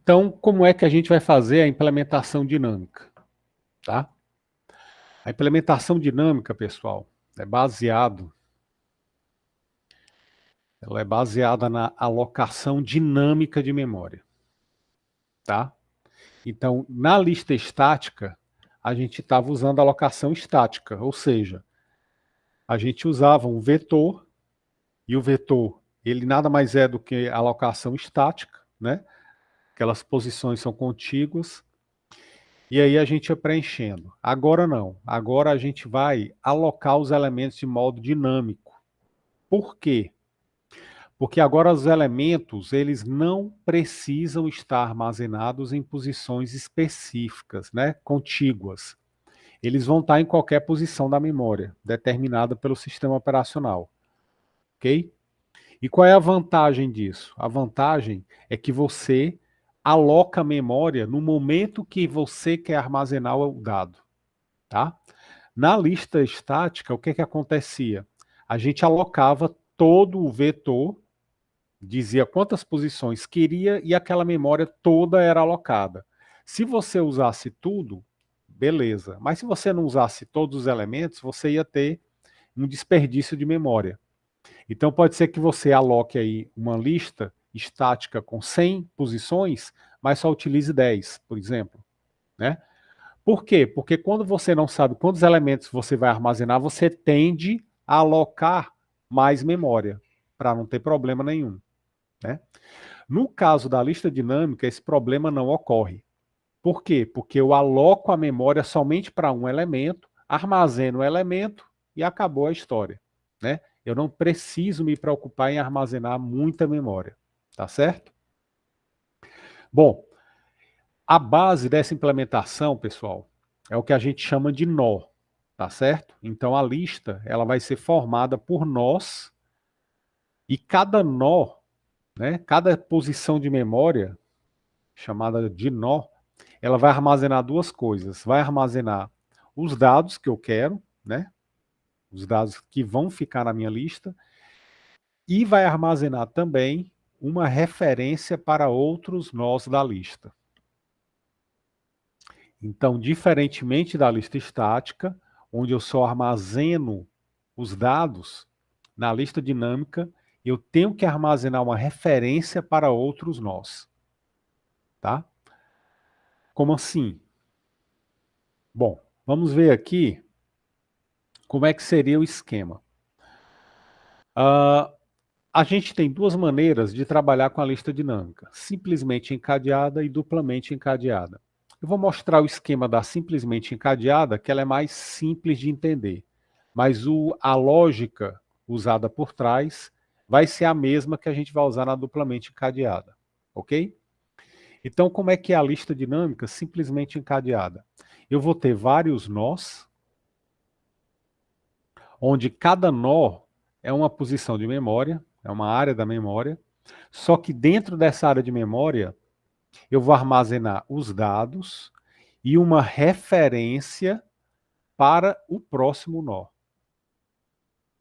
Então, como é que a gente vai fazer a implementação dinâmica? Tá? A implementação dinâmica, pessoal, ela é baseada na alocação dinâmica de memória. Tá? Então, na lista estática, a gente estava usando a alocação estática, ou seja, a gente usava um vetor, e o vetor, ele nada mais é do que a alocação estática, né? Aquelas posições são contíguas, e aí a gente ia preenchendo. Agora não, agora a gente vai alocar os elementos de modo dinâmico. Por quê? Porque agora os elementos, eles não precisam estar armazenados em posições específicas, né? Contíguas. Eles vão estar em qualquer posição da memória, determinada pelo sistema operacional. Ok? E qual é a vantagem disso? A vantagem é que você aloca a memória no momento que você quer armazenar o dado. Tá? Na lista estática, o que acontecia? A gente alocava todo o vetor, dizia quantas posições queria e aquela memória toda era alocada. Se você usasse tudo, beleza. Mas se você não usasse todos os elementos, você ia ter um desperdício de memória. Então pode ser que você aloque aí uma lista estática com 100 posições, mas só utilize 10, por exemplo, né? Por quê? Porque quando você não sabe quantos elementos você vai armazenar, você tende a alocar mais memória, para não ter problema nenhum, né? No caso da lista dinâmica, esse problema não ocorre. Por quê? Porque eu aloco a memória somente para um elemento, armazeno o elemento e acabou a história, né? Eu não preciso me preocupar em armazenar muita memória, tá certo? Bom, a base dessa implementação, pessoal, é o que a gente chama de nó, tá certo? Então a lista, ela vai ser formada por nós e cada nó, né, cada posição de memória, chamada de nó, ela vai armazenar duas coisas. Vai armazenar os dados que eu quero, né? Os dados que vão ficar na minha lista, e vai armazenar também uma referência para outros nós da lista. Então, diferentemente da lista estática, onde eu só armazeno os dados, na lista dinâmica, eu tenho que armazenar uma referência para outros nós. Tá? Como assim? Bom, vamos ver aqui como é que seria o esquema. A gente tem duas maneiras de trabalhar com a lista dinâmica, simplesmente encadeada e duplamente encadeada. Eu vou mostrar o esquema da simplesmente encadeada, que ela é mais simples de entender, mas a lógica usada por trás vai ser a mesma que a gente vai usar na duplamente encadeada, ok? Então, como é que é a lista dinâmica simplesmente encadeada? Eu vou ter vários nós, onde cada nó é uma posição de memória, é uma área da memória, só que dentro dessa área de memória, eu vou armazenar os dados e uma referência para o próximo nó.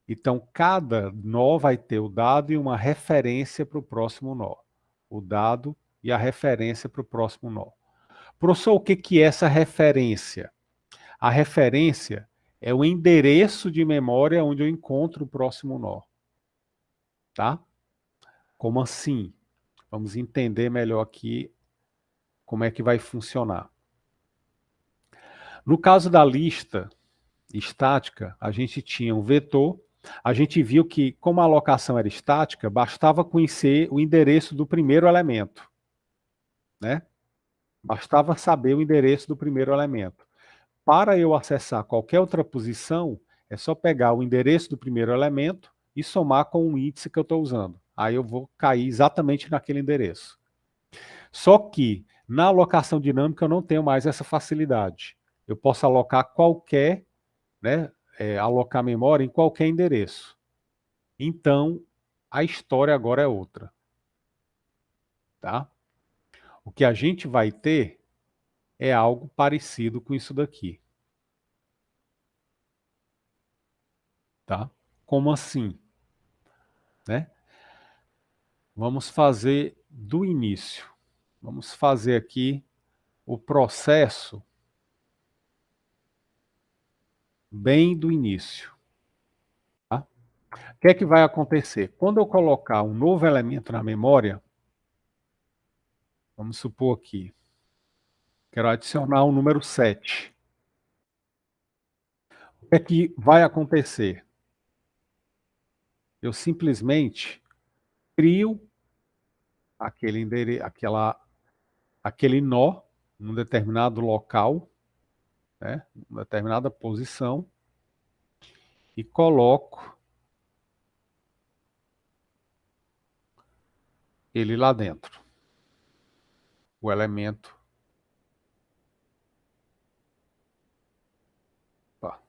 Então, cada nó vai ter o dado e uma referência para o próximo nó. O dado e a referência para o próximo nó. Professor, o que é essa referência? A referência é o endereço de memória onde eu encontro o próximo nó. Tá? Como assim? Vamos entender melhor aqui como é que vai funcionar. No caso da lista estática, a gente tinha um vetor, a gente viu que, como a alocação era estática, bastava conhecer o endereço do primeiro elemento, né? Bastava saber o endereço do primeiro elemento. Para eu acessar qualquer outra posição, é só pegar o endereço do primeiro elemento e somar com o índice que eu estou usando. Aí eu vou cair exatamente naquele endereço. Só que, na alocação dinâmica, eu não tenho mais essa facilidade. Eu posso alocar qualquer, né, alocar memória em qualquer endereço. Então, a história agora é outra. Tá? O que a gente vai ter é algo parecido com isso daqui. Tá? Como assim? Né? Vamos fazer do início. Vamos fazer aqui o processo bem do início. Tá? O que é que vai acontecer? Quando eu colocar um novo elemento na memória, vamos supor aqui, quero adicionar o número 7. O que é que vai acontecer? Eu simplesmente crio aquele nó num determinado local, né, numa determinada posição, e coloco ele lá dentro, o elemento. Opa.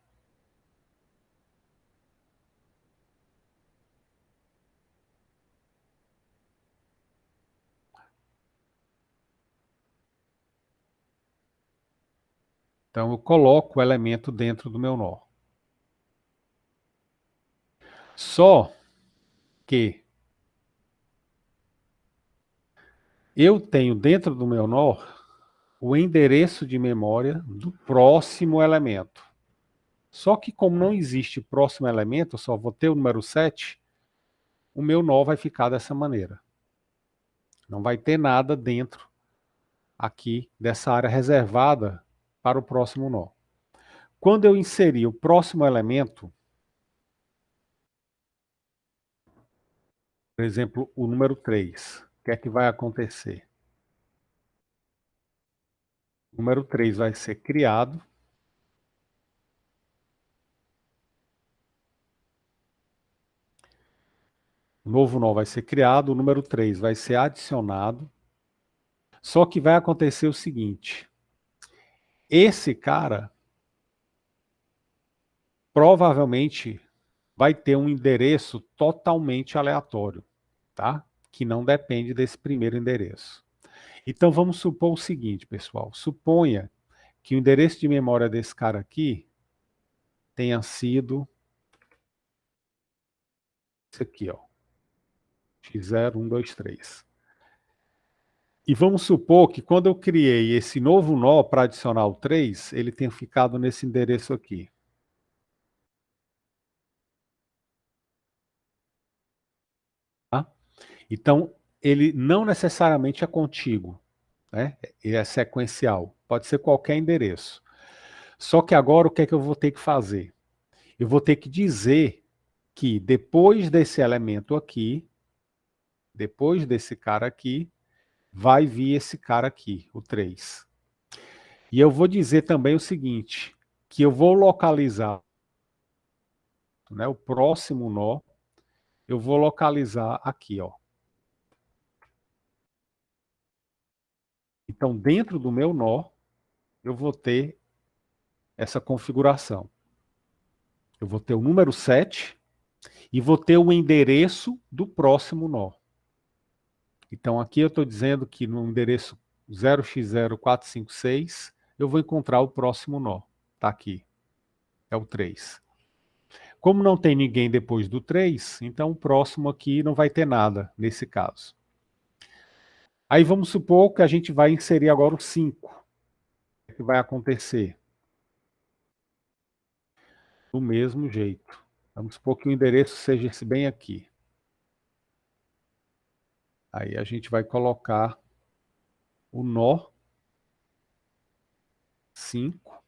Então eu coloco o elemento dentro do meu nó. Só que eu tenho dentro do meu nó o endereço de memória do próximo elemento. Só que como não existe próximo elemento, eu só vou ter o número 7, o meu nó vai ficar dessa maneira. Não vai ter nada dentro aqui dessa área reservada para o próximo nó. Quando eu inserir o próximo elemento, por exemplo, o número 3, o que é que vai acontecer? O número 3 vai ser criado. O novo nó vai ser criado, o número 3 vai ser adicionado. Só que vai acontecer o seguinte: esse cara provavelmente vai ter um endereço totalmente aleatório, tá? Que não depende desse primeiro endereço. Então vamos supor o seguinte, pessoal. Suponha que o endereço de memória desse cara aqui tenha sido esse aqui, ó, x0123. E vamos supor que quando eu criei esse novo nó para adicionar o 3, ele tenha ficado nesse endereço aqui. Tá? Então, ele não necessariamente é contíguo, né? Ele é sequencial. Pode ser qualquer endereço. Só que agora o que é que eu vou ter que fazer? Eu vou ter que dizer que depois desse elemento aqui, depois desse cara aqui, vai vir esse cara aqui, o 3. E eu vou dizer também o seguinte, que eu vou localizar, né, o próximo nó, eu vou localizar aqui, ó. Então, dentro do meu nó, eu vou ter essa configuração. Eu vou ter o número 7 e vou ter o endereço do próximo nó. Então, aqui eu estou dizendo que no endereço 0x0456, eu vou encontrar o próximo nó. Está aqui. É o 3. Como não tem ninguém depois do 3, então o próximo aqui não vai ter nada nesse caso. Aí vamos supor que a gente vai inserir agora o 5. O que vai acontecer? Do mesmo jeito. Vamos supor que o endereço seja esse bem aqui. Aí a gente vai colocar o nó 5.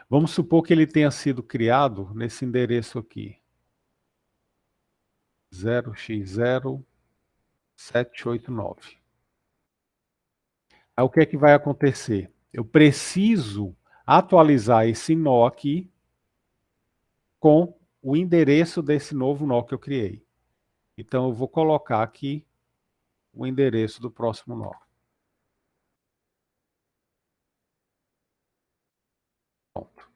Vamos supor que ele tenha sido criado nesse endereço aqui. 0x0789. Aí o que é que vai acontecer? Eu preciso atualizar esse nó aqui com o endereço desse novo nó que eu criei. Então eu vou colocar aqui o endereço do próximo nó. Pronto.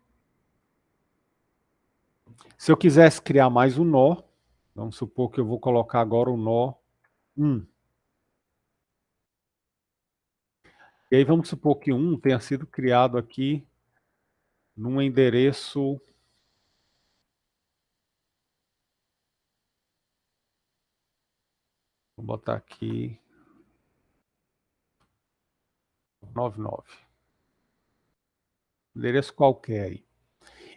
Se eu quisesse criar mais um nó, vamos supor que eu vou colocar agora o nó 1. E aí vamos supor que 1 tenha sido criado aqui num endereço, vou botar aqui 99. Endereço qualquer aí.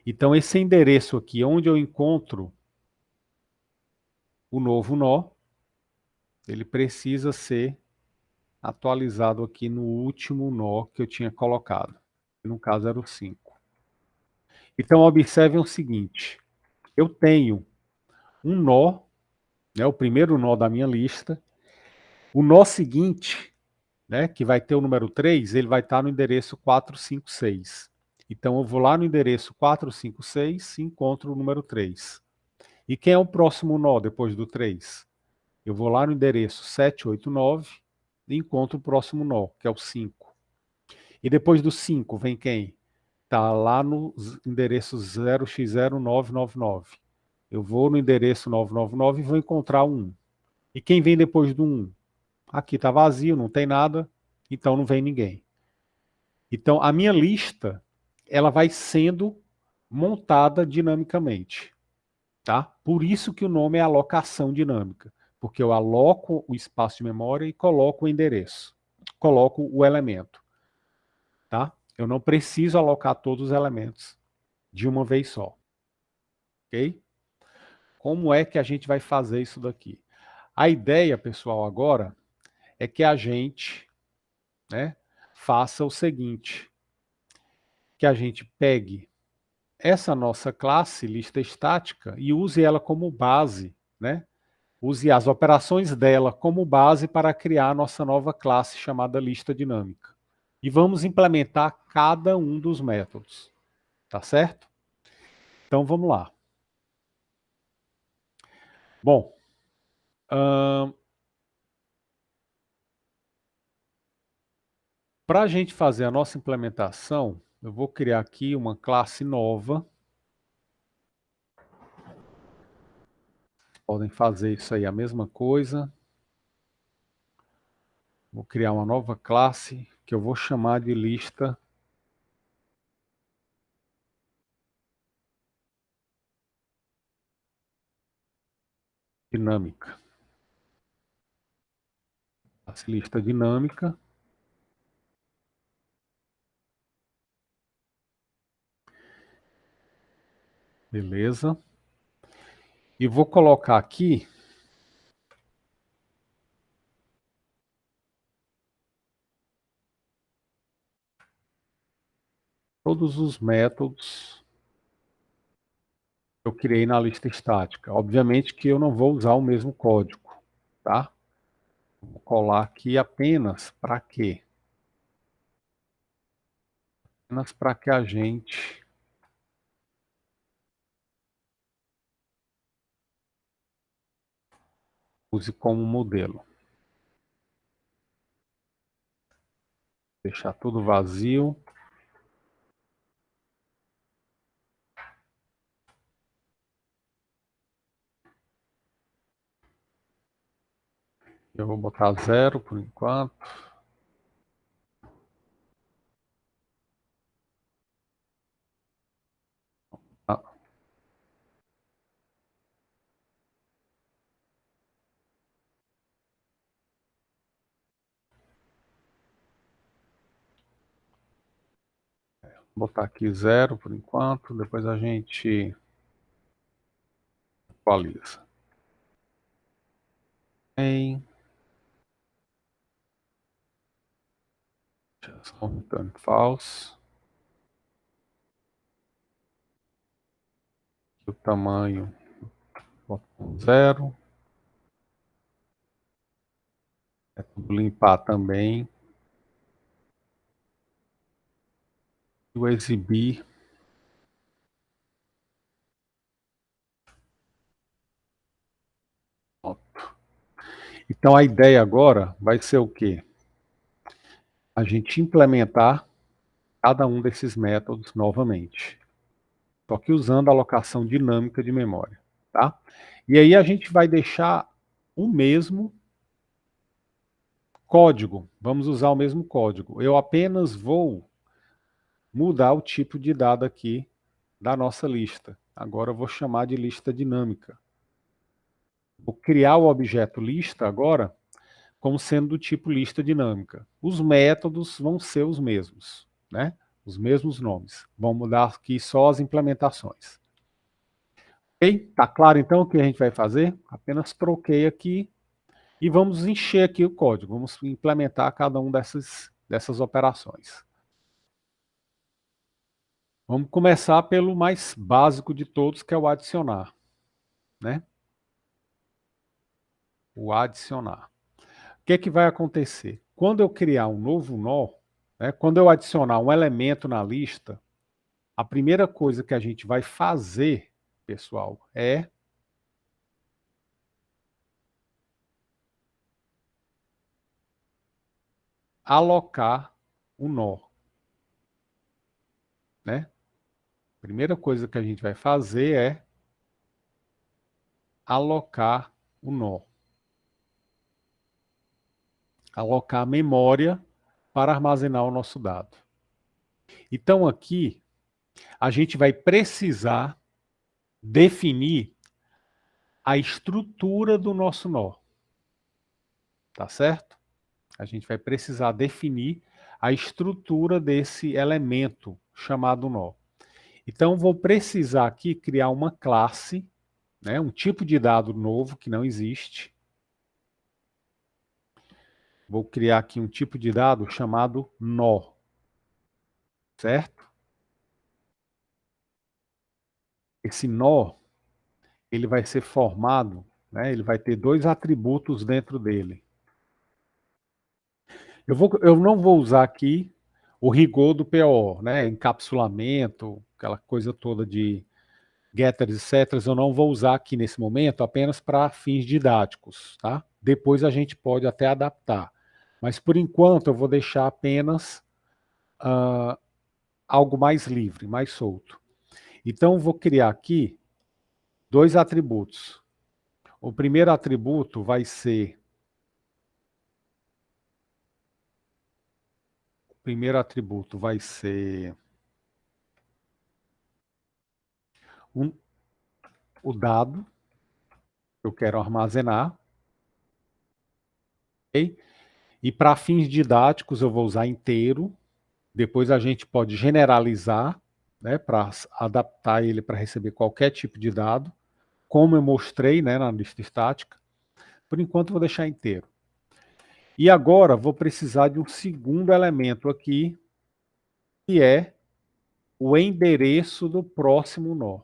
Então, esse endereço aqui, onde eu encontro o novo nó, ele precisa ser atualizado aqui no último nó que eu tinha colocado. No caso, era o 5. Então, observem o seguinte. Eu tenho um nó, né, o primeiro nó da minha lista. O nó seguinte, né, que vai ter o número 3, ele vai estar no endereço 456. Então, eu vou lá no endereço 456 e encontro o número 3. E quem é o próximo nó depois do 3? Eu vou lá no endereço 789 e encontro o próximo nó, que é o 5. E depois do 5 vem quem? Está lá no endereço 0x0999. Eu vou no endereço 999 e vou encontrar um 1. E quem vem depois do 1? Aqui está vazio, não tem nada, então não vem ninguém. Então, a minha lista, ela vai sendo montada dinamicamente. Tá? Por isso que o nome é alocação dinâmica, porque eu aloco o espaço de memória e coloco o endereço, coloco o elemento. Tá? Eu não preciso alocar todos os elementos de uma vez só. Ok? Como é que a gente vai fazer isso daqui? A ideia, pessoal, agora é que a gente, né, faça o seguinte, que a gente pegue essa nossa classe, lista estática, e use ela como base, né? Use as operações dela como base para criar a nossa nova classe chamada lista dinâmica. E vamos implementar cada um dos métodos. Tá certo? Então vamos lá. Bom, para a gente fazer a nossa implementação, eu vou criar aqui uma classe nova. Podem fazer isso aí, a mesma coisa. Vou criar uma nova classe que eu vou chamar de lista dinâmica. Lista dinâmica. Beleza. E vou colocar aqui todos os métodos que eu criei na lista estática. Obviamente que eu não vou usar o mesmo código, tá? Vou colar aqui apenas para quê? Apenas para que a gente use como modelo. Deixar tudo vazio. Eu vou botar 0 por enquanto. Ah, vou botar aqui 0 por enquanto, depois a gente atualiza. Em return false. O tamanho 0. É tudo limpar também. E o exibir. Então a ideia agora vai ser o quê? A gente implementar cada um desses métodos novamente. Só que usando a alocação dinâmica de memória. Tá? E aí a gente vai deixar o mesmo código. Vamos usar o mesmo código. Eu apenas vou mudar o tipo de dado aqui da nossa lista. Agora eu vou chamar de lista dinâmica. Vou criar o objeto lista agora como sendo do tipo lista dinâmica. Os métodos vão ser os mesmos, né? Os mesmos nomes. Vamos mudar aqui só as implementações. Ok? Tá claro então o que a gente vai fazer? Apenas troquei aqui e vamos encher aqui o código. Vamos implementar cada uma dessas operações. Vamos começar pelo mais básico de todos, que é o adicionar, né? O adicionar. O que é que vai acontecer? Quando eu criar um novo nó, né, quando eu adicionar um elemento na lista, a primeira coisa que a gente vai fazer, pessoal, é alocar o nó, né? A primeira coisa que a gente vai fazer é alocar o nó. Alocar a memória para armazenar o nosso dado. Então aqui a gente vai precisar definir a estrutura do nosso nó. Tá certo? A gente vai precisar definir a estrutura desse elemento chamado nó. Então, vou precisar aqui criar uma classe, né, um tipo de dado novo que não existe. Vou criar aqui um tipo de dado chamado nó. Certo? Esse nó, ele vai ser formado, né, ele vai ter dois atributos dentro dele. Eu não vou usar aqui o rigor do PO, né, encapsulamento, aquela coisa toda de getters e setters, eu não vou usar aqui nesse momento, apenas para fins didáticos, tá? Depois a gente pode até adaptar. Mas por enquanto eu vou deixar apenas algo mais livre, mais solto. Então eu vou criar aqui dois atributos. O primeiro atributo vai ser o dado que eu quero armazenar. Okay? E para fins didáticos eu vou usar inteiro. Depois a gente pode generalizar, né, para adaptar ele para receber qualquer tipo de dado, como eu mostrei, né, na lista estática. Por enquanto vou deixar inteiro. E agora vou precisar de um segundo elemento aqui, que é o endereço do próximo nó.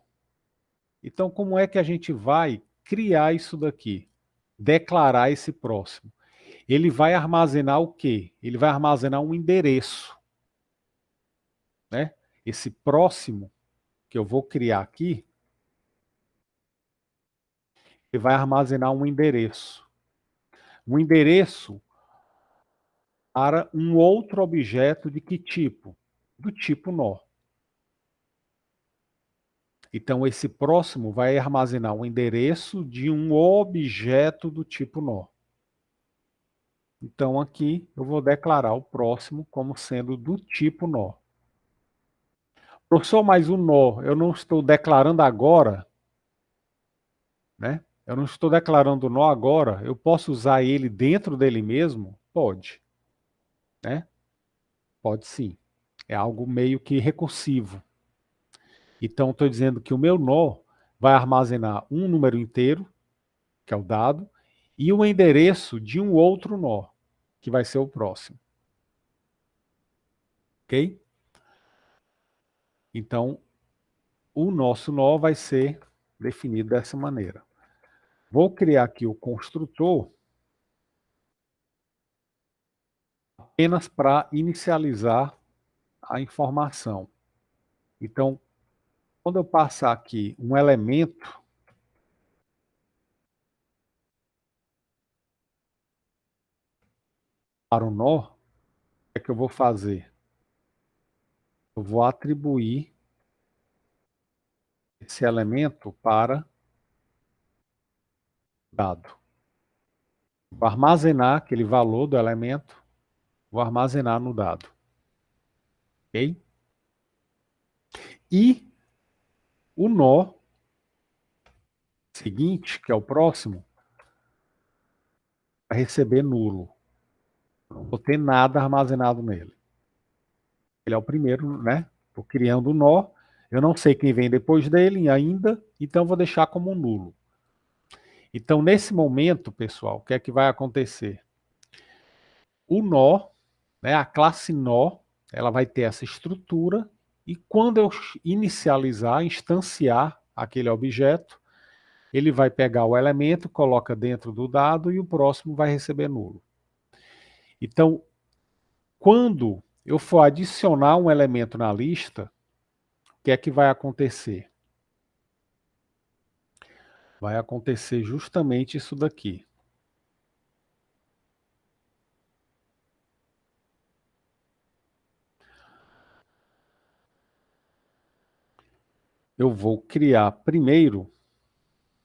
Então, como é que a gente vai criar isso daqui? Declarar esse próximo. Ele vai armazenar o quê? Ele vai armazenar um endereço, né? Esse próximo que eu vou criar aqui, ele vai armazenar um endereço. Um endereço para um outro objeto de que tipo? Do tipo nó. Então, esse próximo vai armazenar o endereço de um objeto do tipo nó. Então, aqui eu vou declarar o próximo como sendo do tipo nó. Professor, mas o nó eu não estou declarando agora, né? Eu não estou declarando o nó agora, eu posso usar ele dentro dele mesmo? Pode, né? Pode sim. É algo meio que recursivo. Então, estou dizendo que o meu nó vai armazenar um número inteiro, que é o dado, e o endereço de um outro nó, que vai ser o próximo. Ok? Então, o nosso nó vai ser definido dessa maneira. Vou criar aqui o construtor apenas para inicializar a informação. Então, quando eu passar aqui um elemento para o nó, o que é que eu vou fazer? Eu vou atribuir esse elemento para dado. Vou armazenar aquele valor do elemento, vou armazenar no dado. Ok? E o nó seguinte, que é o próximo, vai receber nulo. Não vou ter nada armazenado nele. Ele é o primeiro, né? Estou criando um nó. Eu não sei quem vem depois dele ainda, então vou deixar como nulo. Então, nesse momento, pessoal, o que é que vai acontecer? O nó, né, a classe nó, ela vai ter essa estrutura e quando eu inicializar, instanciar aquele objeto, ele vai pegar o elemento, coloca dentro do dado e o próximo vai receber nulo. Então, quando eu for adicionar um elemento na lista, o que é que vai acontecer? Vai acontecer justamente isso daqui. Eu vou criar primeiro,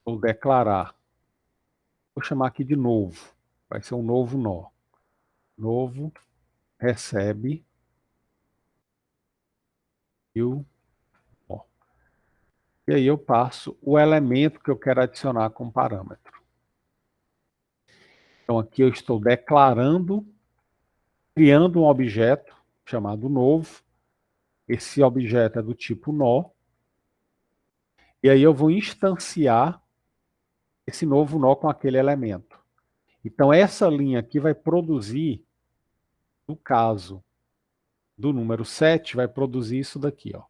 vou declarar, vou chamar aqui de novo, vai ser um novo nó. Novo recebe e o nó. E aí eu passo o elemento que eu quero adicionar como parâmetro. Então aqui eu estou declarando, criando um objeto chamado novo. Esse objeto é do tipo nó. E aí eu vou instanciar esse novo nó com aquele elemento. Então essa linha aqui vai produzir, no caso do número 7, vai produzir isso daqui, ó.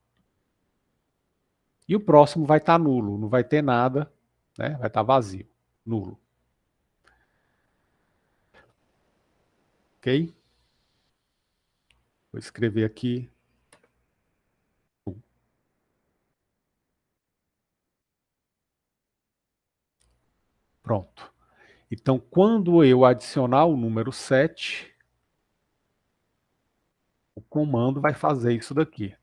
E o próximo vai estar nulo, não vai ter nada, né? Vai estar vazio, nulo. Ok? Vou escrever aqui. Pronto. Então, quando eu adicionar o número 7, o comando vai fazer isso daqui.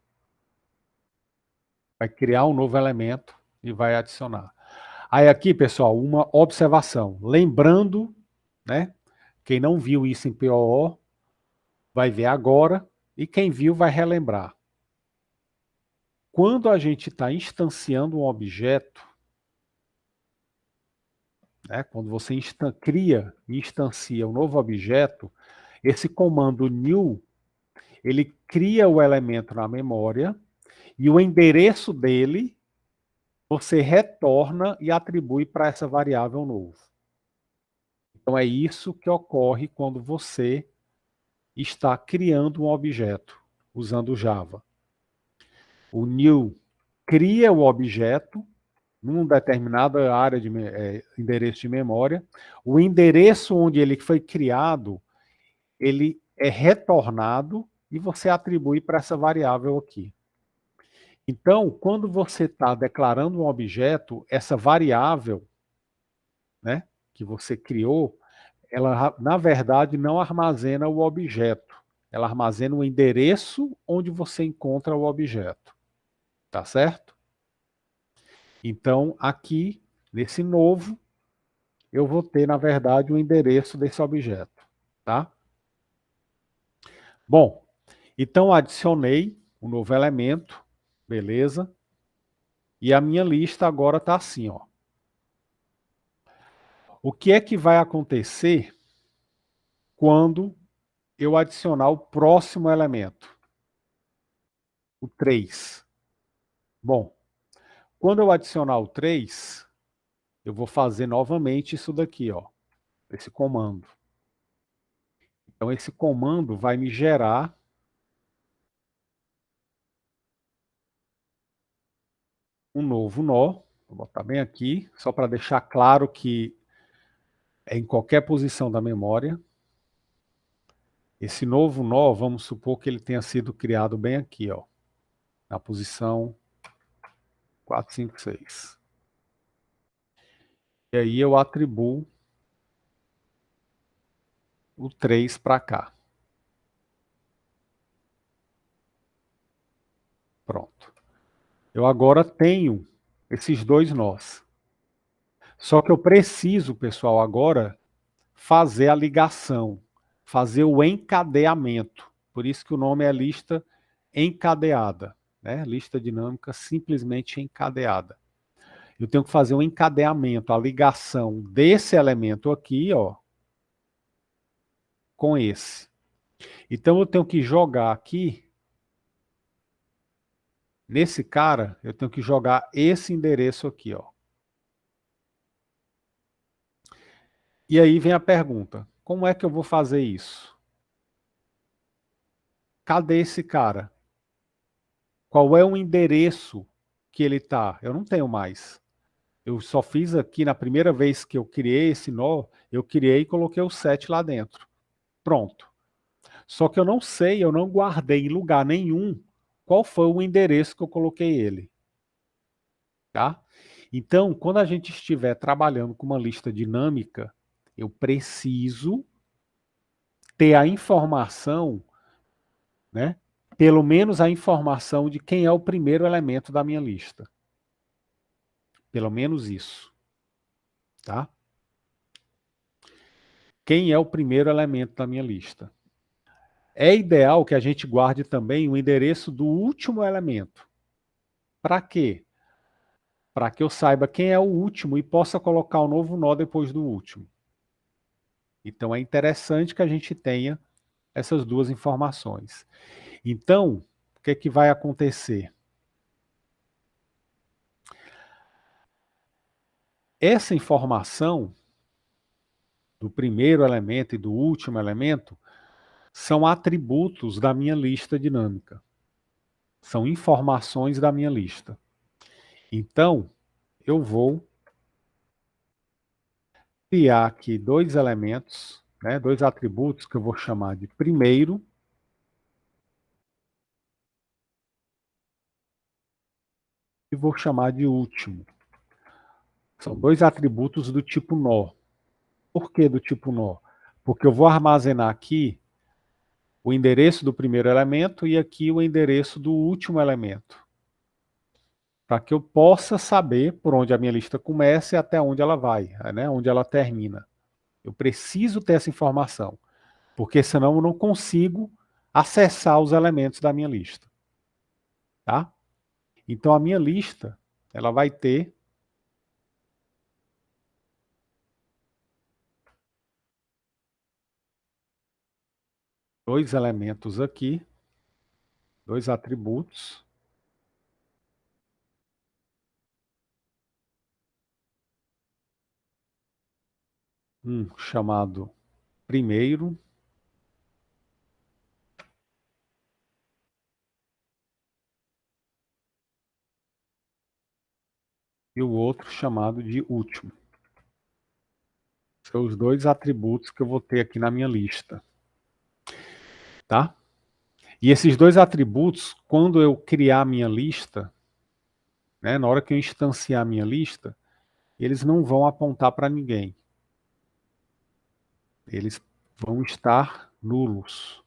Vai criar um novo elemento e vai adicionar. Aí aqui, pessoal, uma observação. Lembrando, né? Quem não viu isso em POO, vai ver agora. E quem viu vai relembrar. Quando a gente está instanciando um objeto, né, quando você cria e instancia um novo objeto, esse comando new, ele cria o elemento na memória e o endereço dele você retorna e atribui para essa variável novo. Então é isso que ocorre quando você está criando um objeto usando Java. O new cria o objeto numa determinada área de endereço de memória. O endereço onde ele foi criado, ele é retornado e você atribui para essa variável aqui. Então, quando você está declarando um objeto, essa variável, né, que você criou, ela, na verdade, não armazena o objeto. Ela armazena o endereço onde você encontra o objeto. Tá certo? Então, aqui, nesse novo, eu vou ter, na verdade, o endereço desse objeto. Tá? Bom, então adicionei um novo elemento, beleza? E a minha lista agora está assim, ó. O que é que vai acontecer quando eu adicionar o próximo elemento? O 3. Bom, quando eu adicionar o 3, eu vou fazer novamente isso daqui, ó, esse comando. Então, esse comando vai me gerar um novo nó. Vou botar bem aqui, só para deixar claro que é em qualquer posição da memória. Esse novo nó, vamos supor que ele tenha sido criado bem aqui, ó, na posição 4, 5, 6. E aí eu atribuo o 3 para cá. Pronto. Eu agora tenho esses dois nós. Só que eu preciso, pessoal, agora fazer a ligação, fazer o encadeamento. Por isso que o nome é lista encadeada, né? Lista dinâmica simplesmente encadeada. Eu tenho que fazer um encadeamento, a ligação desse elemento aqui, ó, com esse. Então eu tenho que jogar aqui, nesse cara, eu tenho que jogar esse endereço aqui, ó. E aí vem a pergunta, como é que eu vou fazer isso? Cadê esse cara? Qual é o endereço que ele está? Eu não tenho mais. Eu só fiz aqui, na primeira vez que eu criei esse nó, eu criei e coloquei o 7 lá dentro. Pronto. Só que eu não sei, eu não guardei em lugar nenhum qual foi o endereço que eu coloquei ele. Tá? Então, quando a gente estiver trabalhando com uma lista dinâmica, eu preciso ter a informação, né? Pelo menos a informação de quem é o primeiro elemento da minha lista. Pelo menos isso. Tá? Quem é o primeiro elemento da minha lista? É ideal que a gente guarde também o endereço do último elemento. Para quê? Para que eu saiba quem é o último e possa colocar o novo nó depois do último. Então é interessante que a gente tenha essas duas informações. Então, o que é que vai acontecer? Essa informação do primeiro elemento e do último elemento são atributos da minha lista dinâmica. São informações da minha lista. Então, eu vou criar aqui dois elementos, né, dois atributos que eu vou chamar de primeiro e vou chamar de último. São dois atributos do tipo nó. Por que do tipo nó? Porque eu vou armazenar aqui o endereço do primeiro elemento e aqui o endereço do último elemento. Para que eu possa saber por onde a minha lista começa e até onde ela vai, né, onde ela termina. Eu preciso ter essa informação, porque senão eu não consigo acessar os elementos da minha lista. Tá? Então a minha lista, ela vai ter dois elementos aqui, dois atributos. Um chamado primeiro e o outro chamado de último. São os dois atributos que eu vou ter aqui na minha lista. Tá? E esses dois atributos, quando eu criar a minha lista, né, na hora que eu instanciar a minha lista, eles não vão apontar para ninguém. Eles vão estar nulos.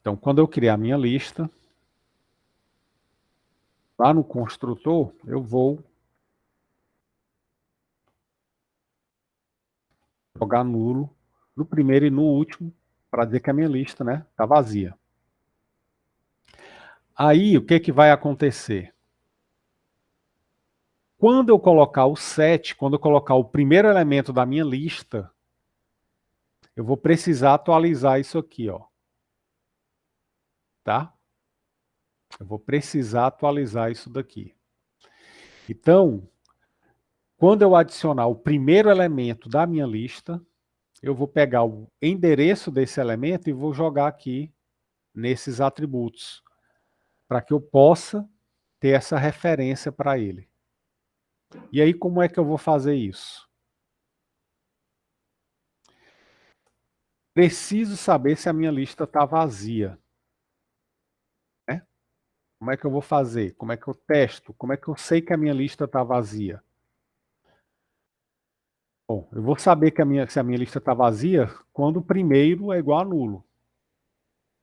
Então, quando eu criar a minha lista, lá no construtor, eu vou jogar nulo no primeiro e no último, para dizer que a minha lista, né, está vazia. Aí, o que, que vai acontecer? Quando eu colocar o 7, quando eu colocar o primeiro elemento da minha lista, eu vou precisar atualizar isso aqui, ó. Tá? Eu vou precisar atualizar isso daqui. Então, quando eu adicionar o primeiro elemento da minha lista, eu vou pegar o endereço desse elemento e vou jogar aqui nesses atributos, para que eu possa ter essa referência para ele. E aí, como é que eu vou fazer isso? Preciso saber se a minha lista está vazia. Né? Como é que eu vou fazer? Como é que eu testo? Como é que eu sei que a minha lista está vazia? Bom, eu vou saber que se a minha lista está vazia quando o primeiro é igual a nulo.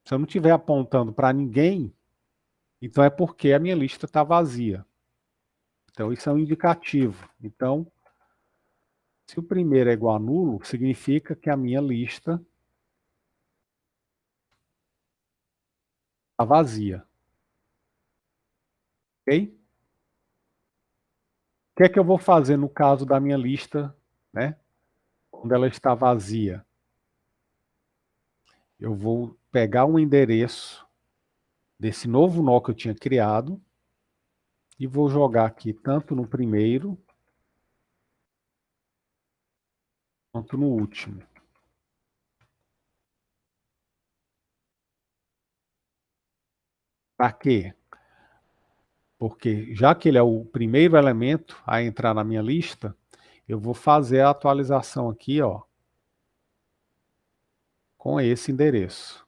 Se eu não estiver apontando para ninguém, então é porque a minha lista está vazia. Então isso é um indicativo. Então, se o primeiro é igual a nulo, significa que a minha lista está vazia. Ok? que é que eu vou fazer no caso da minha lista, né? Quando ela está vazia? Eu vou pegar um endereço desse novo nó que eu tinha criado e vou jogar aqui tanto no primeiro quanto no último. Para quê? Porque já que ele é o primeiro elemento a entrar na minha lista, eu vou fazer a atualização aqui, ó, com esse endereço.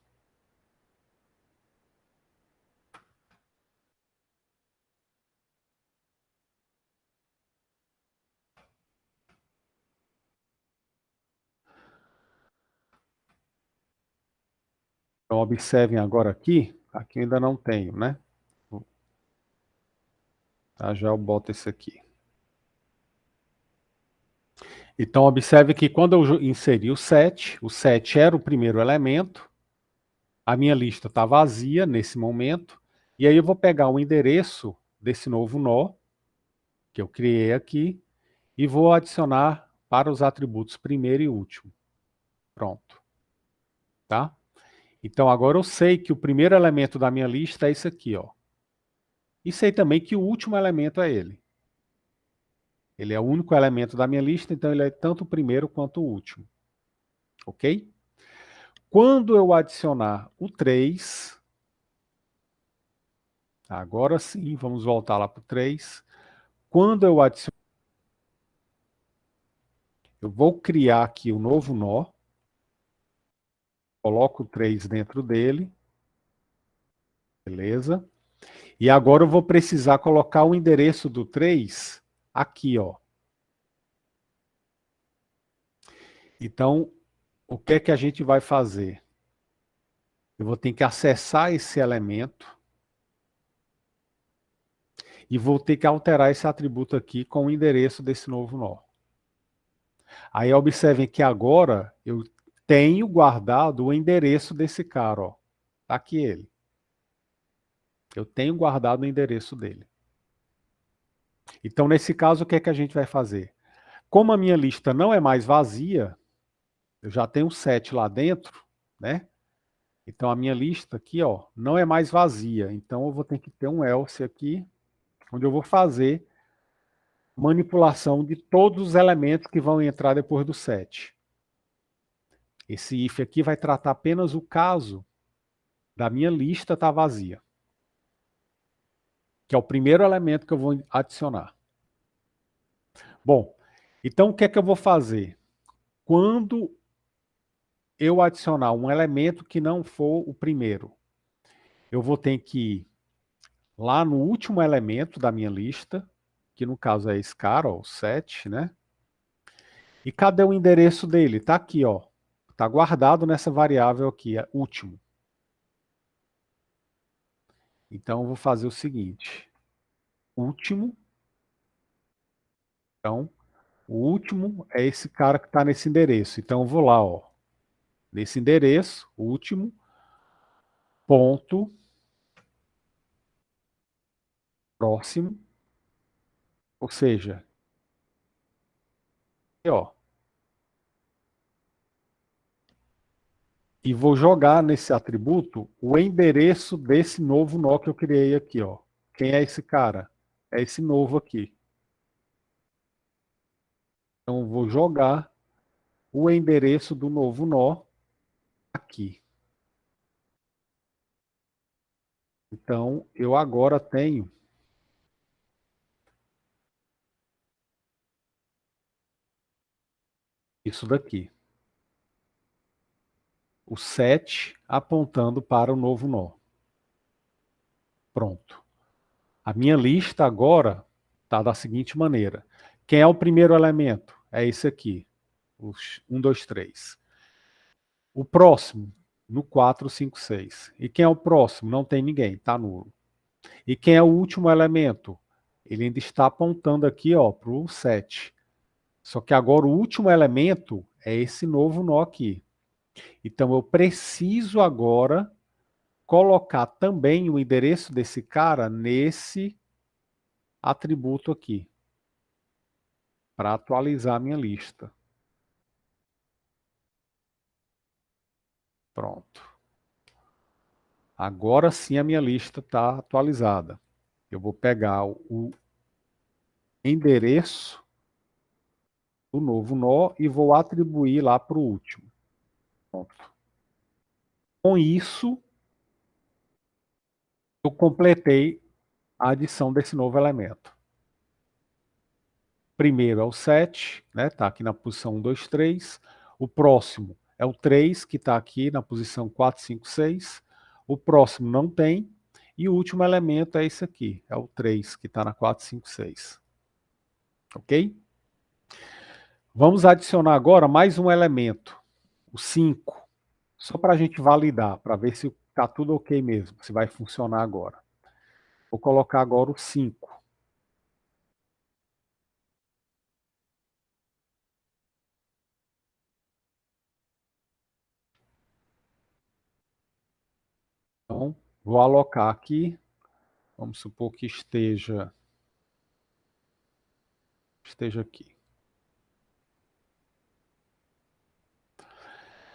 Então, observem agora aqui eu ainda não tenho, né? Tá, já eu boto esse aqui. Então, observe que quando eu inseri o 7 era o primeiro elemento, a minha lista está vazia nesse momento, e aí eu vou pegar o endereço desse novo nó, que eu criei aqui, e vou adicionar para os atributos primeiro e último. Pronto. Tá? Então, agora eu sei que o primeiro elemento da minha lista é esse aqui, ó. E sei também que o último elemento é ele. Ele é o único elemento da minha lista, então ele é tanto o primeiro quanto o último. Ok? Quando eu adicionar o 3, agora sim, vamos voltar lá para o 3. Quando eu adicionar, eu vou criar aqui um novo nó, coloco o 3 dentro dele, beleza? E agora eu vou precisar colocar o endereço do 3 aqui, ó. Então, o que é que a gente vai fazer? Eu vou ter que acessar esse elemento e vou ter que alterar esse atributo aqui com o endereço desse novo nó. Aí observem que agora eu tenho guardado o endereço desse cara, ó. Tá aqui ele. Eu tenho guardado o endereço dele. Então, nesse caso, o que é que a gente vai fazer? Como a minha lista não é mais vazia, eu já tenho 7 lá dentro, né? Então, a minha lista aqui, ó, não é mais vazia. Então, eu vou ter que ter um else aqui, onde eu vou fazer manipulação de todos os elementos que vão entrar depois do 7. Esse if aqui vai tratar apenas o caso da minha lista estar vazia, que é o primeiro elemento que eu vou adicionar. Bom, então o que é que eu vou fazer? Quando eu adicionar um elemento que não for o primeiro, eu vou ter que ir lá no último elemento da minha lista, que no caso é esse cara, ó, o 7, né? E cadê o endereço dele? Está aqui, ó. Está guardado nessa variável aqui, é último. Então, eu vou fazer o seguinte. Último. Então, o último é esse cara que está nesse endereço. Então, eu vou lá, ó. Nesse endereço, último, ponto, próximo. Ou seja, aqui, ó. E vou jogar nesse atributo o endereço desse novo nó que eu criei aqui, ó. Quem é esse cara? É esse novo aqui. Então, eu vou jogar o endereço do novo nó aqui. Então, eu agora tenho isso daqui. O 7 apontando para o novo nó. Pronto. A minha lista agora está da seguinte maneira. Quem é o primeiro elemento? É esse aqui. Os 1, 2, 3. O próximo, no 4, 5, 6. E quem é o próximo? Não tem ninguém, está nulo. E quem é o último elemento? Ele ainda está apontando aqui para o 7. Só que agora o último elemento é esse novo nó aqui. Então eu preciso agora colocar também o endereço desse cara nesse atributo aqui. para atualizar a minha lista. Pronto. Agora sim a minha lista está atualizada. Eu vou pegar o endereço do novo nó e vou atribuir lá para o último. Pronto. Com isso, eu completei a adição desse novo elemento. Primeiro é o 7, né? Está aqui na posição 1, 2, 3. O próximo é o 3, que está aqui na posição 4, 5, 6. O próximo não tem. E o último elemento é esse aqui, é o 3, que está na 4, 5, 6. Ok? Vamos adicionar agora mais um elemento, o 5. Só para a gente validar, para ver se está tudo ok mesmo, se vai funcionar agora. Vou colocar agora o 5. Então, vou alocar aqui. Vamos supor que esteja aqui.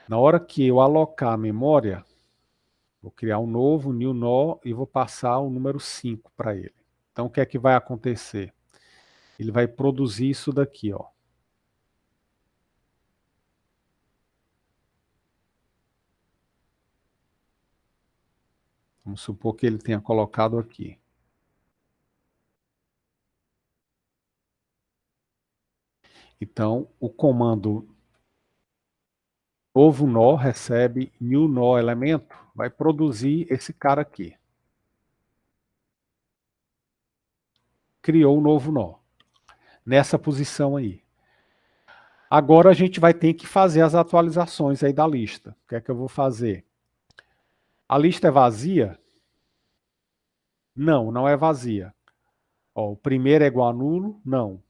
Na hora que eu alocar a memória, vou criar um novo new nó e vou passar o número 5 para ele. Então, o que é que vai acontecer? Ele vai produzir isso daqui, ó. Vamos supor que ele tenha colocado aqui. Então, o comando novo nó recebe new nó elemento, vai produzir esse cara aqui. Criou um novo nó. Nessa posição aí. Agora a gente vai ter que fazer as atualizações aí da lista. O que é que eu vou fazer? A lista é vazia? Não, não é vazia. Ó, o primeiro é igual a nulo? Não.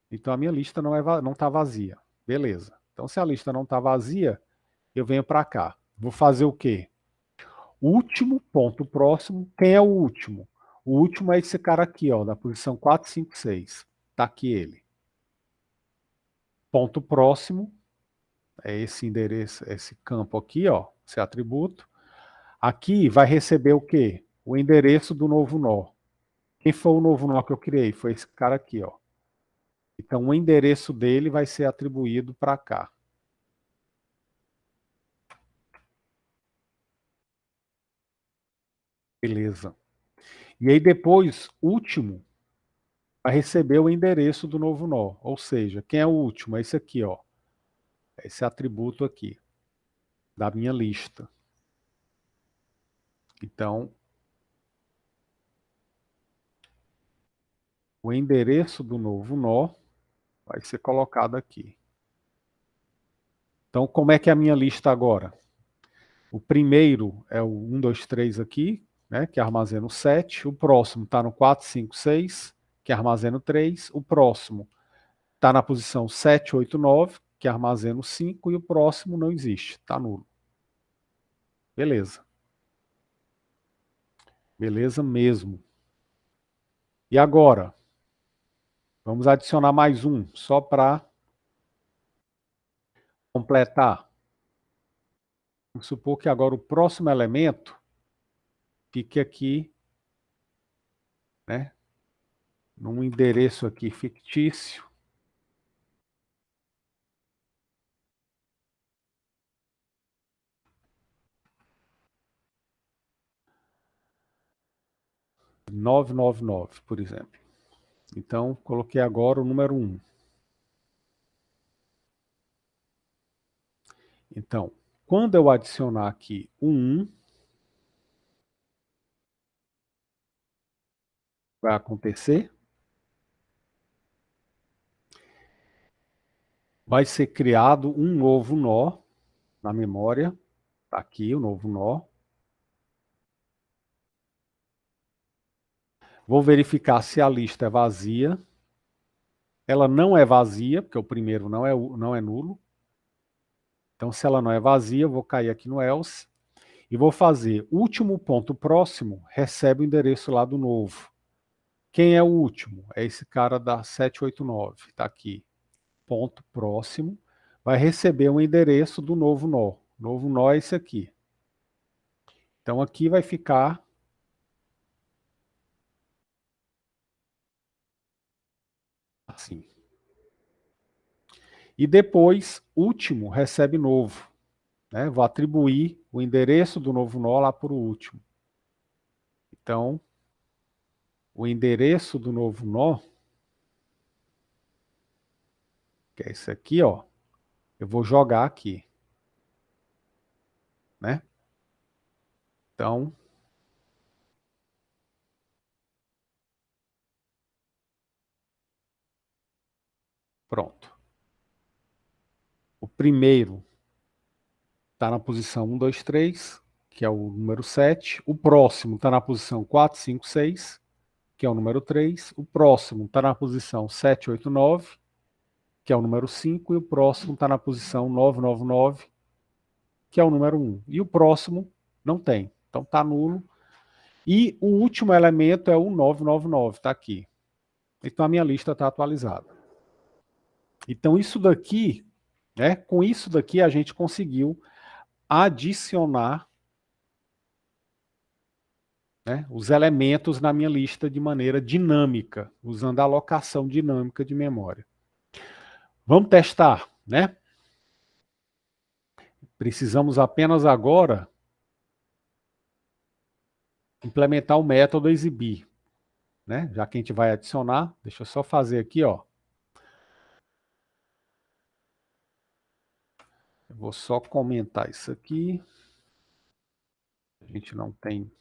Então a minha lista não está vazia. Beleza. Então se a lista não está vazia, eu venho para cá. Vou fazer o quê? Último, ponto próximo. Quem é o último? O último é esse cara aqui, ó, da posição 4, 5, 6. Está aqui ele. Ponto próximo é esse endereço, esse campo aqui, ó, esse atributo. Aqui vai receber o quê? O endereço do novo nó. Quem foi o novo nó que eu criei? Foi esse cara aqui, ó. Então o endereço dele vai ser atribuído para cá. Beleza. E aí depois, último, vai receber o endereço do novo nó. Ou seja, quem é o último? É esse aqui, ó. Esse atributo aqui, da minha lista. Então, o endereço do novo nó vai ser colocado aqui. Então, como é que é a minha lista agora? O primeiro é o 1, 2, 3 aqui, né, que armazena o 7. O próximo está no 4, 5, 6, que armazena o 3. O próximo está na posição 7, 8, 9, que armazena o 5. E o próximo não existe, está nulo. Beleza. Beleza mesmo. E agora? Vamos adicionar mais um, só para completar. Vamos supor que agora o próximo elemento fique aqui, né, num endereço aqui fictício. (999), por exemplo. Então, coloquei agora o número 1. Então, quando eu adicionar aqui o 1, vai acontecer. Vai ser criado um novo nó na memória. Está aqui o novo nó. Vou verificar se a lista é vazia. Ela não é vazia, porque o primeiro não é nulo. Então, se ela não é vazia, eu vou cair aqui no else e vou fazer último ponto próximo, recebe o endereço lá do novo. Quem é o último? É esse cara da 789, está aqui. ponto próximo, vai receber um endereço do novo nó. O novo nó é esse aqui. Então, aqui vai ficar assim. E depois, último recebe novo. Né? Vou atribuir o endereço do novo nó lá para o último. Então, o endereço do novo nó, que é esse aqui, ó, eu vou jogar aqui. Né? Então, pronto. O primeiro está na posição 1, 2, 3, que é o número 7. O próximo está na posição 4, 5, 6, que é o número 3. O próximo está na posição 7, 8, 9, que é o número 5. E o próximo está na posição 9, 9, 9, que é o número 1. E o próximo não tem. Então está nulo. E o último elemento é o 999, está aqui. Então a minha lista está atualizada. Então isso daqui, né, com isso daqui a gente conseguiu adicionar, né, os elementos na minha lista de maneira dinâmica, usando a alocação dinâmica de memória. Vamos testar, né? Precisamos apenas agora implementar o método exibir, né? Já que a gente vai adicionar, deixa eu só fazer aqui, ó. Eu vou só comentar isso aqui. A gente não tem.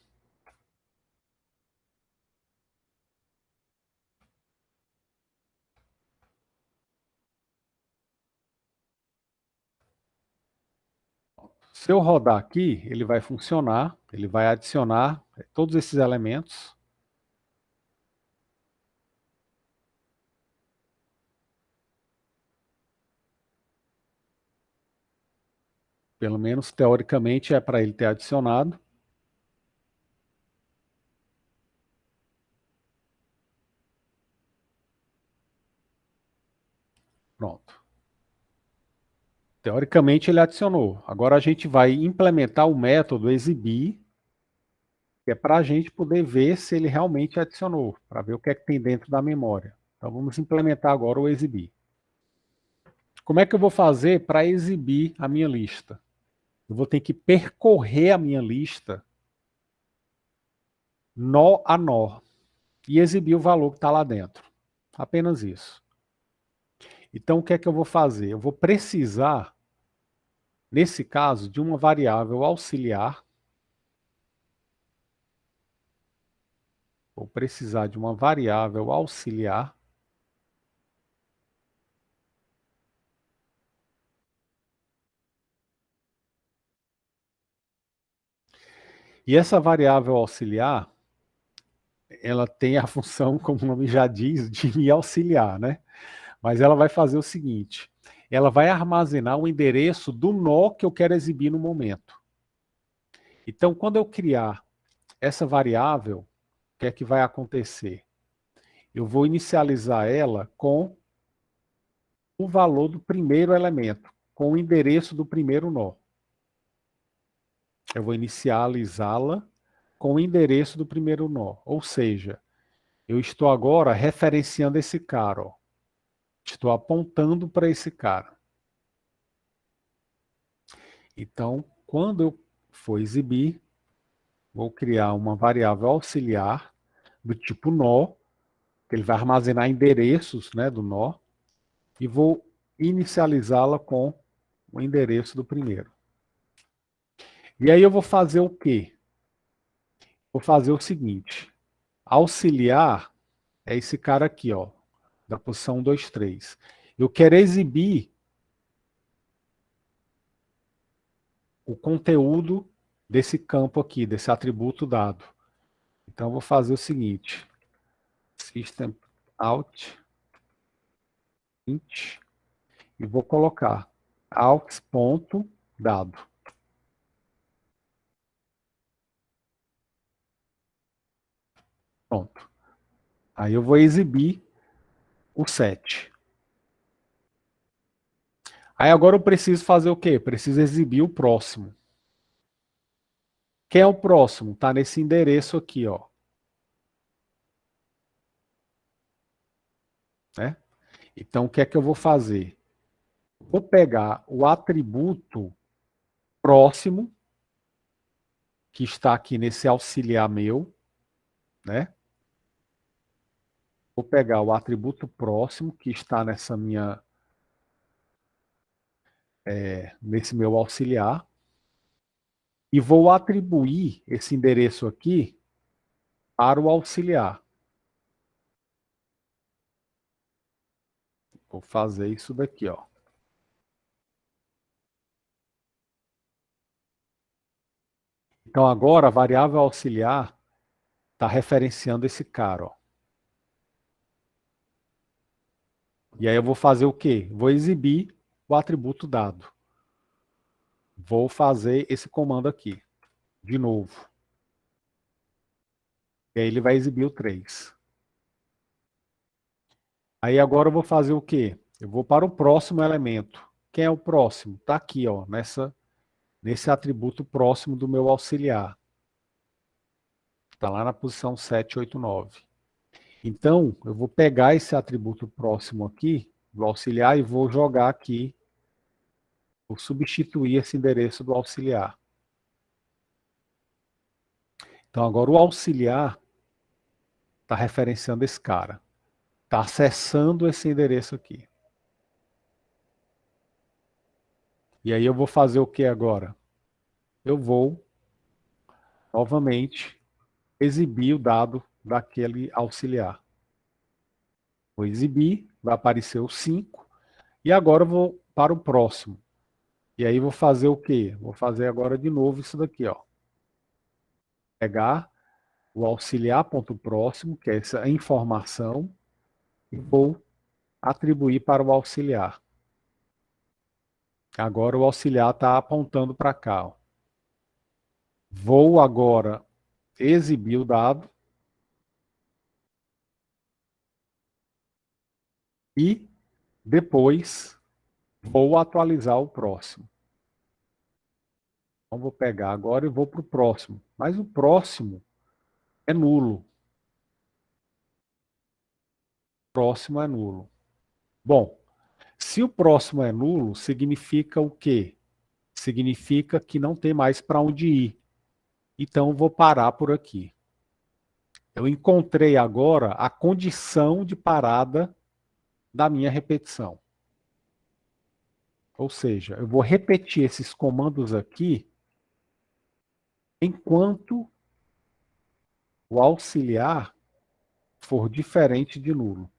Se eu rodar aqui, ele vai funcionar, ele vai adicionar todos esses elementos. Pelo menos teoricamente é para ele ter adicionado. Pronto. Teoricamente ele adicionou. Agora a gente vai implementar o método exibir, que é para a gente poder ver se ele realmente adicionou, para ver o que é que tem dentro da memória. Então vamos implementar agora o exibir. Como é que eu vou fazer para exibir a minha lista? Eu vou ter que percorrer a minha lista nó a nó e exibir o valor que está lá dentro. Apenas isso. Então o que é que eu vou fazer? Eu vou precisar, nesse caso, de uma variável auxiliar. Vou precisar de uma variável auxiliar. E essa variável auxiliar, ela tem a função, como o nome já diz, de me auxiliar, né? Mas ela vai fazer o seguinte, ela vai armazenar o endereço do nó que eu quero exibir no momento. Então, quando eu criar essa variável, o que é que vai acontecer? Eu vou inicializar ela com o valor do primeiro elemento, com o endereço do primeiro nó. Eu vou inicializá-la com o endereço do primeiro nó. Ou seja, eu estou agora referenciando esse cara. Ó. Estou apontando para esse cara. Então, quando eu for exibir, vou criar uma variável auxiliar do tipo nó, que ele vai armazenar endereços, né, do nó, e vou inicializá-la com o endereço do primeiro. E aí eu vou fazer o quê? Vou fazer o seguinte, auxiliar é esse cara aqui, ó, da posição 1, 2, 3. Eu quero exibir o conteúdo desse campo aqui, desse atributo dado. Então, eu vou fazer o seguinte, system out int, e vou colocar aux.dado. Pronto. Aí eu vou exibir o set. Aí agora eu preciso fazer o quê? Preciso exibir o próximo. Quem é o próximo? Está nesse endereço aqui, ó. Né? Então, o que é que eu vou fazer? Vou pegar o atributo próximo, que está aqui nesse auxiliar meu, né? Vou pegar o atributo próximo, que está nesse meu auxiliar, e vou atribuir esse endereço aqui para o auxiliar. Vou fazer isso daqui, ó. Então agora a variável auxiliar está referenciando esse cara, ó. E aí eu vou fazer o quê? Vou exibir o atributo dado. Vou fazer esse comando aqui, de novo. E aí ele vai exibir o 3. Aí agora eu vou fazer o quê? Eu vou para o próximo elemento. Quem é o próximo? Está aqui, ó, nesse atributo próximo do meu auxiliar. Está lá na posição 789. Então, eu vou pegar esse atributo próximo aqui, do auxiliar, e vou jogar aqui, vou substituir esse endereço do auxiliar. Então, agora o auxiliar está referenciando esse cara. Está acessando esse endereço aqui. E aí eu vou fazer o que agora? Eu vou, novamente, exibir o dado daquele auxiliar. Vou exibir, vai aparecer o 5, e agora eu vou para o próximo. E aí vou fazer o quê? Vou fazer agora de novo isso daqui, ó. Pegar o auxiliar.próximo, que é essa informação, e vou atribuir para o auxiliar. Agora o auxiliar está apontando para cá, ó. Vou agora exibir o dado e depois vou atualizar o próximo. Então vou pegar agora e vou para o próximo. Mas o próximo é nulo. O próximo é nulo. Bom, se o próximo é nulo, significa o quê? Significa que não tem mais para onde ir. Então vou parar por aqui. Eu encontrei agora a condição de parada da minha repetição. Ou seja, eu vou repetir esses comandos aqui enquanto o auxiliar for diferente de nulo.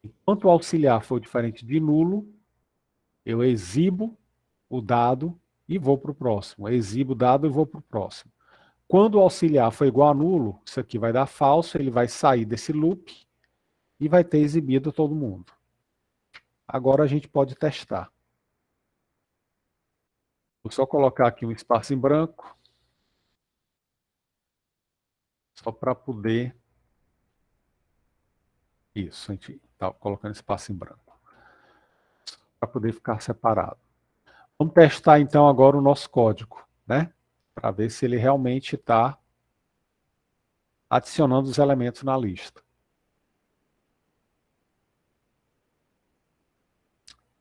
Enquanto o auxiliar for diferente de nulo, eu exibo o dado e vou para o próximo. Eu exibo o dado e vou para o próximo. Quando o auxiliar for igual a nulo, isso aqui vai dar falso, ele vai sair desse loop e vai ter exibido todo mundo. Agora a gente pode testar. Vou só colocar aqui um espaço em branco, só para poder... Isso, a gente está colocando espaço em branco, para poder ficar separado. Vamos testar então agora o nosso código, né? Para ver se ele realmente está adicionando os elementos na lista.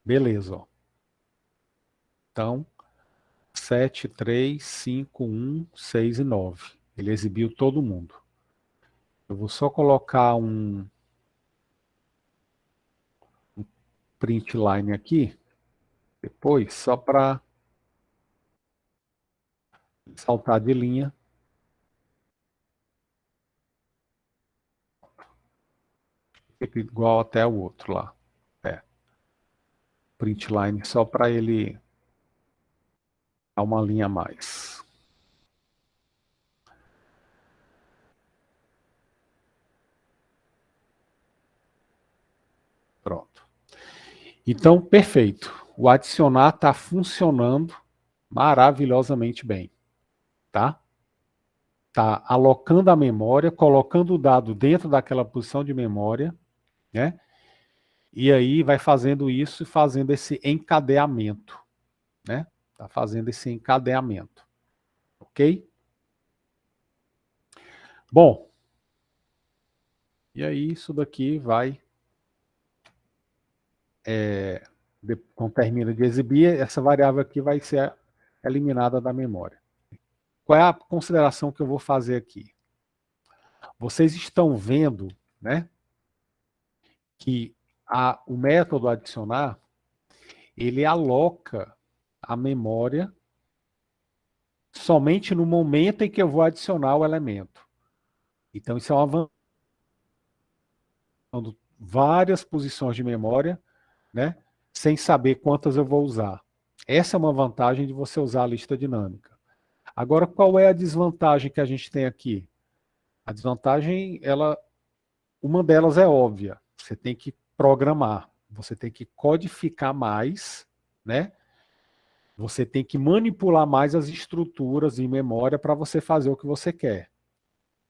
Beleza, ó. Então, 7, 3, 5, 1, 6 e 9. Ele exibiu todo mundo. Eu vou só colocar um print line aqui, depois, só para saltar de linha. Fica igual até o outro lá. Print line só para ele dar uma linha a mais. Pronto. Então, perfeito. O adicionar está funcionando maravilhosamente bem, tá? está alocando a memória, colocando o dado dentro daquela posição de memória, né? E aí vai fazendo isso e fazendo esse encadeamento, né? Está fazendo esse encadeamento, ok? Bom, e aí isso daqui vai, quando termina de exibir, essa variável aqui vai ser eliminada da memória. Qual é a consideração que eu vou fazer aqui? Vocês estão vendo, né, que o método adicionar, ele aloca a memória somente no momento em que eu vou adicionar o elemento. Então, isso é uma vantagem. Várias posições de memória, né, sem saber quantas eu vou usar. Essa é uma vantagem de você usar a lista dinâmica. Agora, qual é a desvantagem que a gente tem aqui? A desvantagem, uma delas é óbvia. Você tem que programar, você tem que codificar mais, né? Você tem que manipular mais as estruturas em memória para você fazer o que você quer,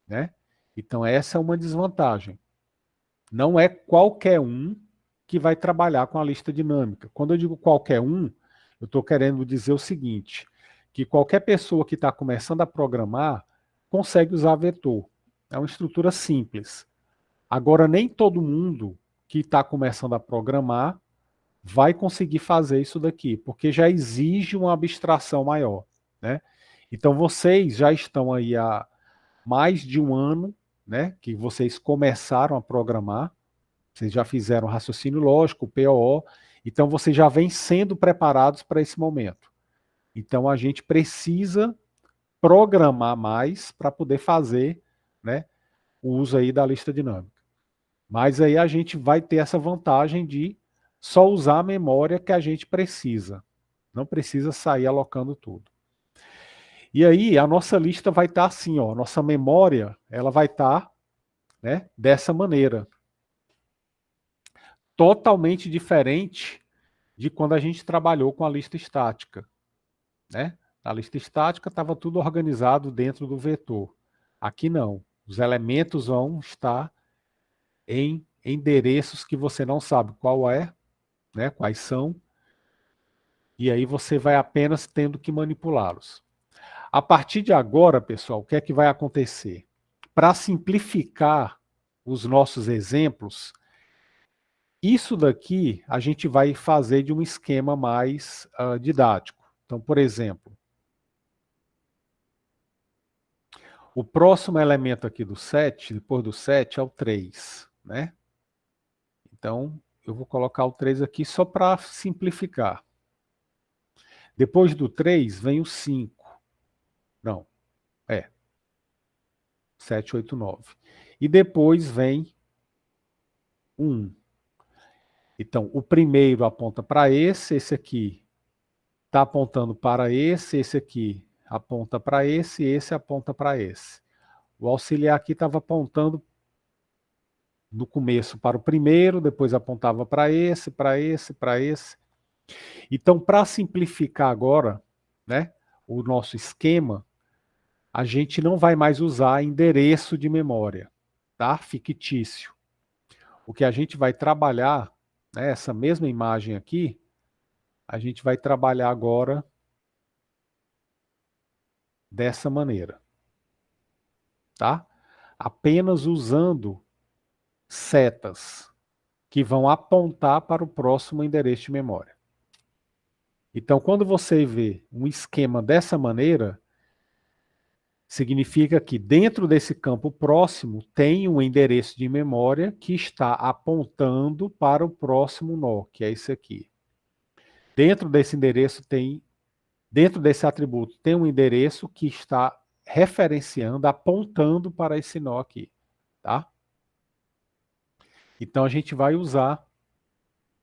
né? Então essa é uma desvantagem. Não é qualquer um que vai trabalhar com a lista dinâmica. Quando eu digo qualquer um, eu estou querendo dizer o seguinte, que qualquer pessoa que está começando a programar consegue usar vetor. É uma estrutura simples. Agora, nem todo mundo que está começando a programar vai conseguir fazer isso daqui, porque já exige uma abstração maior, né? Então, vocês já estão aí há mais de um ano, né, que vocês começaram a programar, vocês já fizeram raciocínio lógico, POO, então vocês já vêm sendo preparados para esse momento. Então, a gente precisa programar mais para poder fazer, né, o uso aí da lista dinâmica. Mas aí a gente vai ter essa vantagem de só usar a memória que a gente precisa. Não precisa sair alocando tudo. E aí a nossa lista vai estar assim, ó, nossa memória, ela vai estar, né, dessa maneira. Totalmente diferente de quando a gente trabalhou com a lista estática, né? A lista estática estava tudo organizado dentro do vetor. Aqui não. Os elementos vão estar em endereços que você não sabe qual é, né, quais são, e aí você vai apenas tendo que manipulá-los. A partir de agora, pessoal, o que é que vai acontecer? Para simplificar os nossos exemplos, isso daqui a gente vai fazer de um esquema mais didático. Então, por exemplo, o próximo elemento aqui do 7, depois do 7, é o 3, né? Então, eu vou colocar o 3 aqui só para simplificar. Depois do 3 vem o 5. Não, 7, 8, 9. E depois vem 1. Então, o primeiro aponta para esse aqui está apontando para esse aqui aponta para esse aponta para esse. O auxiliar aqui estava apontando no começo para o primeiro, depois apontava para esse, para esse, para esse. Então, para simplificar agora, né, o nosso esquema, a gente não vai mais usar endereço de memória, tá? Fictício. O que a gente vai trabalhar, né, essa mesma imagem aqui, a gente vai trabalhar agora dessa maneira, tá? Apenas usando setas que vão apontar para o próximo endereço de memória. Então, quando você vê um esquema dessa maneira, significa que dentro desse campo próximo tem um endereço de memória que está apontando para o próximo nó, que é esse aqui. Dentro desse endereço dentro desse atributo tem um endereço que está referenciando, apontando para esse nó aqui, tá? Então a gente vai usar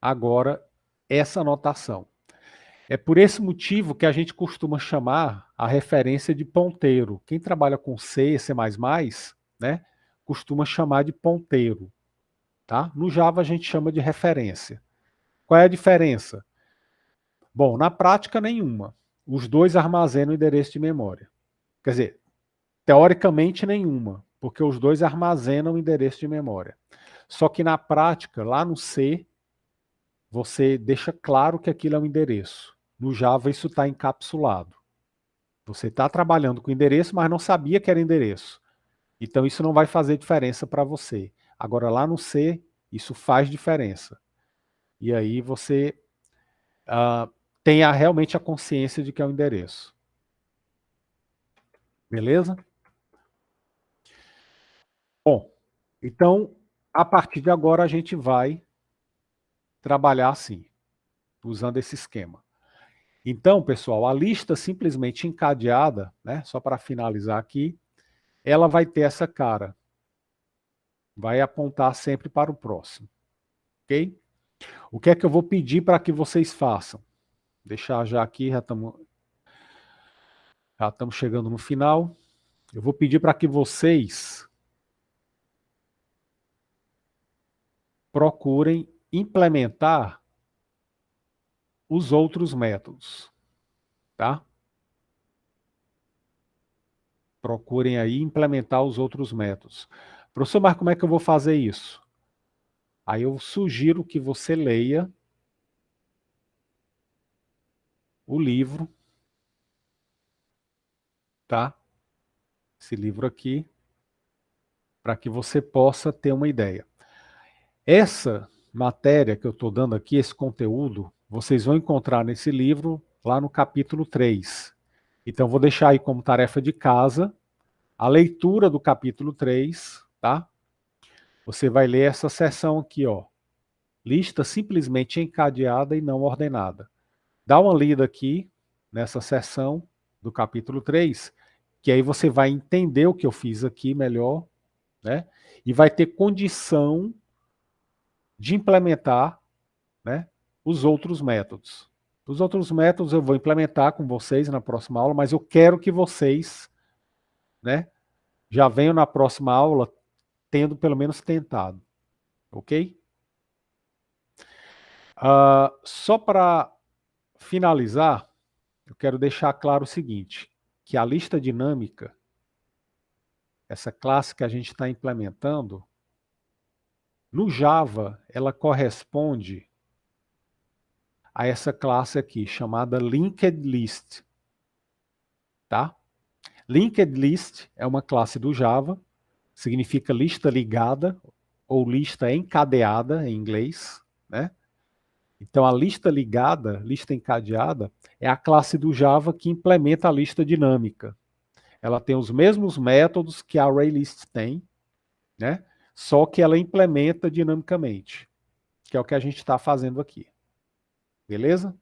agora essa notação. É por esse motivo que a gente costuma chamar a referência de ponteiro. Quem trabalha com C, C++, né, costuma chamar de ponteiro, tá? No Java a gente chama de referência. Qual é a diferença? Bom, na prática nenhuma. Os dois armazenam o endereço de memória. Quer dizer, Teoricamente nenhuma, porque os dois armazenam o endereço de memória. Só que na prática, lá no C, você deixa claro que aquilo é um endereço. No Java isso está encapsulado. Você está trabalhando com endereço, mas não sabia que era endereço. Então isso não vai fazer diferença para você. Agora lá no C, isso faz diferença. E aí você tenha realmente a consciência de que é um endereço. Beleza? Bom, então, a partir de agora a gente vai trabalhar assim, usando esse esquema. Então, pessoal, a lista simplesmente encadeada, né, só para finalizar aqui, ela vai ter essa cara. Vai apontar sempre para o próximo. Ok? O que é que eu vou pedir para que vocês façam? Deixar já aqui, já estamos chegando no final. Eu vou pedir para que vocês procurem implementar os outros métodos, tá? Procurem aí implementar os outros métodos. Professor, mas como é que eu vou fazer isso? Aí eu sugiro que você leia o livro, tá? Esse livro aqui, para que você possa ter uma ideia. Essa matéria que eu estou dando aqui, esse conteúdo, vocês vão encontrar nesse livro, lá no capítulo 3. Então, vou deixar aí como tarefa de casa a leitura do capítulo 3, tá? Você vai ler essa seção aqui, ó. Lista simplesmente encadeada e não ordenada. Dá uma lida aqui, nessa seção do capítulo 3, que aí você vai entender o que eu fiz aqui melhor, né? E vai ter condição de implementar, né, os outros métodos. Os outros métodos eu vou implementar com vocês na próxima aula, mas eu quero que vocês, né, já venham na próxima aula tendo pelo menos tentado, ok? Só para finalizar, eu quero deixar claro o seguinte, que a lista dinâmica, essa classe que a gente está implementando, no Java, ela corresponde a essa classe aqui, chamada linked list, tá? Linked list é uma classe do Java, significa lista ligada ou lista encadeada em inglês, né? Então a lista ligada, lista encadeada, é a classe do Java que implementa a lista dinâmica. Ela tem os mesmos métodos que a ArrayList tem, né? Só que ela implementa dinamicamente, que é o que a gente está fazendo aqui. Beleza?